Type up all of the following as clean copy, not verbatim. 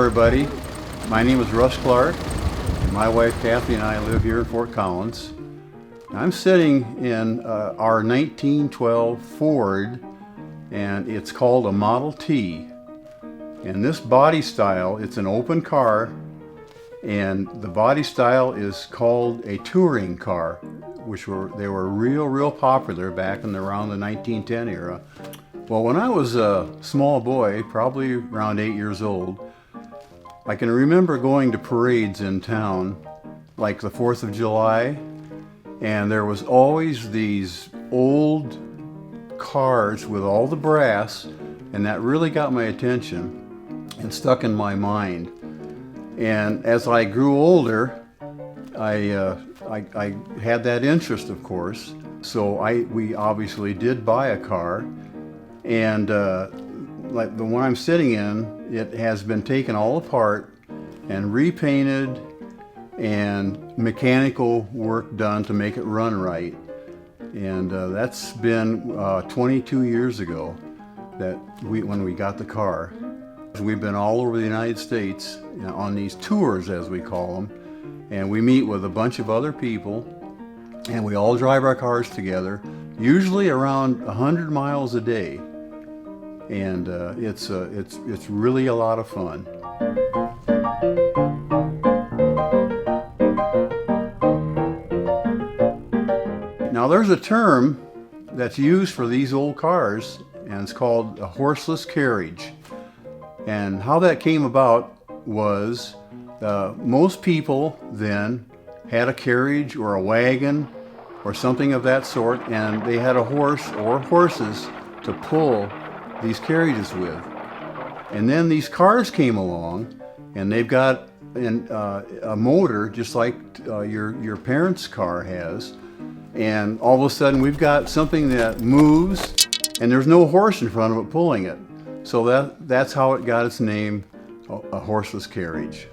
everybody. My name is Russ Clark. My wife Kathy and I live here in Fort Collins. I'm sitting in our 1912 Ford, and it's called a Model T. And this body style, it's an open car, and the body style is called a touring car, they were real popular back in around the 1910 era. Well, when I was a small boy, probably around 8 years old, I can remember going to parades in town, like the 4th of July, and there was always these old cars with all the brass, and that really got my attention and stuck in my mind. And as I grew older, I had that interest, of course, so we obviously did buy a car. And like the one I'm sitting in, it has been taken all apart and repainted and mechanical work done to make it run right. And that's been 22 years ago when we got the car. We've been all over the United States on these tours, as we call them, and we meet with a bunch of other people, and we all drive our cars together, usually around 100 miles a day. And it's really a lot of fun. Now there's a term that's used for these old cars, and it's called a horseless carriage. And how that came about was most people then had a carriage or a wagon or something of that sort, and they had a horse or horses to pull these carriages with. And then these cars came along, and they've got a motor just like your parents' car has, and all of a sudden we've got something that moves and there's no horse in front of it pulling it. So that's how it got its name, a horseless carriage.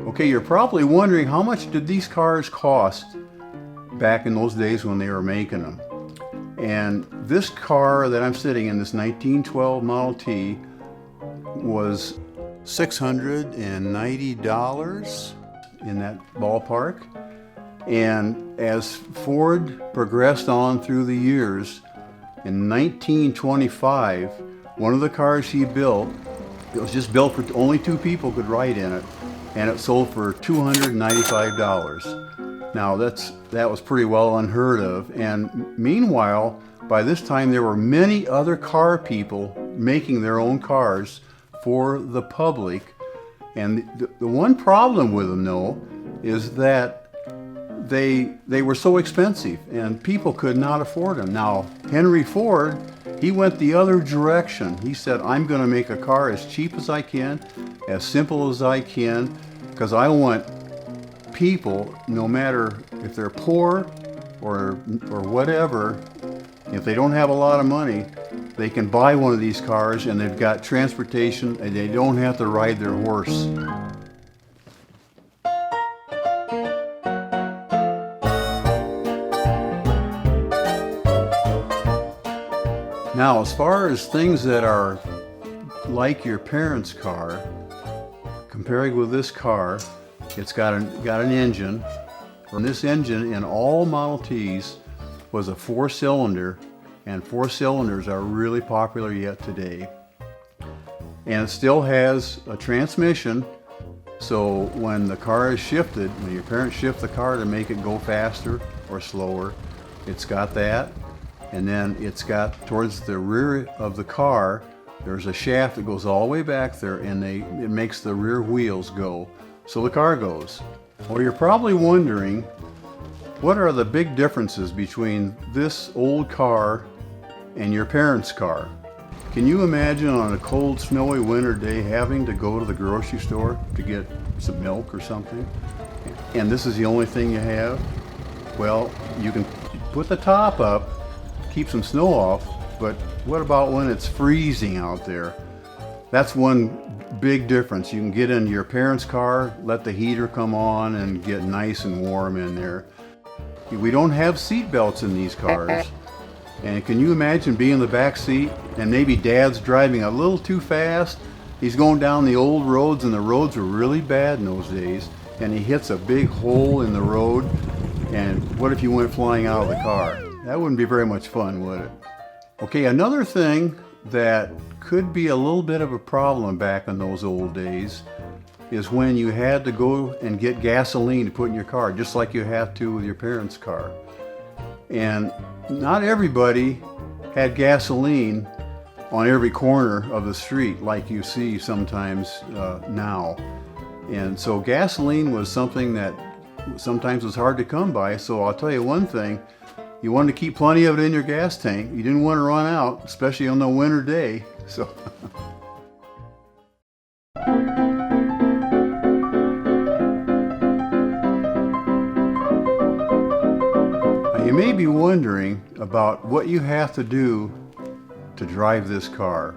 Okay, you're probably wondering, how much did these cars cost back in those days when they were making them? And this car that I'm sitting in, this 1912 Model T, was $690 in that ballpark. And as Ford progressed on through the years, in 1925, one of the cars he built, it was just built for only 2 people could ride in it, and it sold for $295. Now that was pretty well unheard of. And meanwhile, by this time there were many other car people making their own cars for the public. And the one problem with them, though, is that they were so expensive and people could not afford them. Now, Henry Ford, he went the other direction. He said, I'm going to make a car as cheap as I can, as simple as I can, because I want people, no matter if they're poor or whatever, if they don't have a lot of money, they can buy one of these cars and they've got transportation and they don't have to ride their horse. Now, as far as things that are like your parents' car, comparing with this car, it's got an engine. And this engine in all Model Ts was a 4-cylinder, and 4 cylinders are really popular yet today. And it still has a transmission, so when the car is shifted, when your parents shift the car to make it go faster or slower, it's got that. And then it's got, towards the rear of the car, there's a shaft that goes all the way back there, and it makes the rear wheels go, so the car goes. Well, you're probably wondering, what are the big differences between this old car and your parents' car? Can you imagine on a cold, snowy winter day having to go to the grocery store to get some milk or something, and this is the only thing you have? Well, you can put the top up, keep some snow off, but what about when it's freezing out there? That's one big difference. You can get into your parents' car, let the heater come on and get nice and warm in there. We don't have seat belts in these cars. And can you imagine being in the back seat and maybe Dad's driving a little too fast? He's going down the old roads, and the roads were really bad in those days, and he hits a big hole in the road, and what if you went flying out of the car? That wouldn't be very much fun, would it? Okay, another thing that could be a little bit of a problem back in those old days is when you had to go and get gasoline to put in your car, just like you have to with your parents' car. And not everybody had gasoline on every corner of the street like you see sometimes now. And so gasoline was something that sometimes was hard to come by. So I'll tell you one thing, you wanted to keep plenty of it in your gas tank. You didn't want to run out, especially on the winter day. So you may be wondering about what you have to do to drive this car.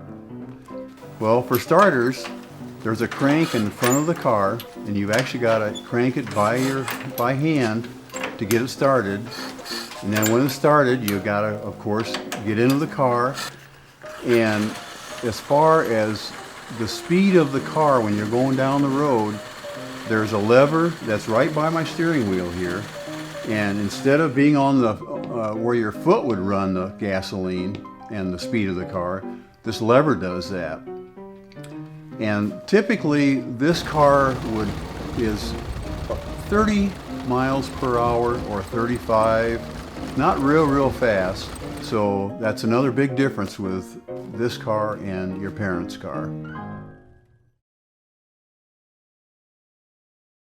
Well, for starters, there's a crank in the front of the car, and you've actually got to crank it by hand to get it started. And then when it's started, you've got to, of course, get into the car. And as far as the speed of the car when you're going down the road, there's a lever that's right by my steering wheel here. And instead of being on the where your foot would run the gasoline and the speed of the car, this lever does that. And typically this car is 30 miles per hour or 35, not real fast. So that's another big difference with this car and your parents' car.